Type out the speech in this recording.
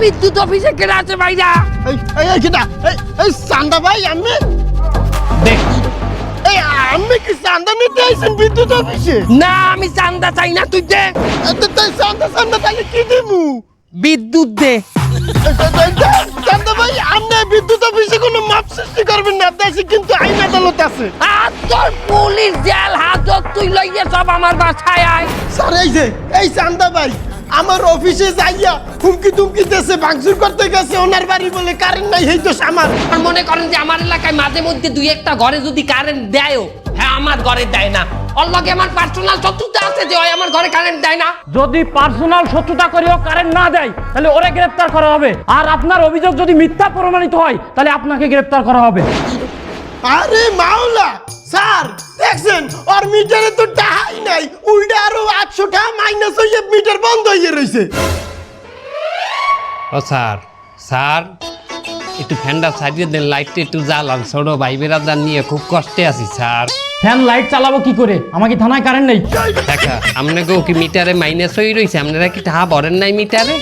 বিদ্যুৎ অফিসে কেনা আছে ভাইরা? এই চান্দা ভাই আমি দেখ, এই আমি কি চান্দা নিতে আইছেন বিদ্যুৎ অফিসে? না আমি চান্দা চাই না, তুই দে তাই চান্দা তাহলে কি দেবো? বিদ্যুৎ দে। চান্দা ভাই আপনি বিদ্যুৎ অফিসে কোনো মাপ সৃষ্টি করবেন না, দেশে কিন্তু আইন আদালত আছে। আর তোর পুলিশ জেল হাজত তুই লইয়ে সব আমার বাসায় আয়। স্যার এই চান্দা ভাই আমার অফিসে যাইয়া হুমকি তুমকি দেশে ভাঙচুর করতে গেছে, ওনার বাড়ি বলে কারেন্ট নাই, এই তো আমার। আর মনে করেন যে আমার এলাকায় মাঝে মধ্যে দুই একটা ঘরে যদি কারেন্ট দেয়ও, হ্যাঁ আমার ঘরে দেয় না, ওর লগে আমার পার্সোনাল শত্রুতা আছে যে ওই আমার ঘরে কারেন্ট দেয় না। যদি পার্সোনাল শত্রুতা করেও কারেন্ট না দেয় তাহলে ওরে গ্রেফতার করা হবে, আর আপনার অভিযোগ যদি মিথ্যা প্রমাণিত হয় তাহলে আপনাকে গ্রেফতার করা হবে। আরে মাওলা স্যার দেখছেন ওর মিটারে তো টাকাই নাই, উল্টা আরো 800 টাকা মাইনাস হয়ে মিটার বন্ধ হয়ে রইছে। ও স্যার, স্যার একটু ফ্যানটা সাইডে দেন, লাইটটা একটু জ্বালান, ছোট ভাই বেরাদার নিয়ে খুব কষ্টে আছি স্যার। ফ্যান লাইট চালাবো কি করে, আমাকে থানায় কারেন্ট নেই। দেখা আপনাকেও কি মিটারে মাইনাস হয়ে রয়েছে? আপনারা কি টাকা ভরেন নাই মিটারে?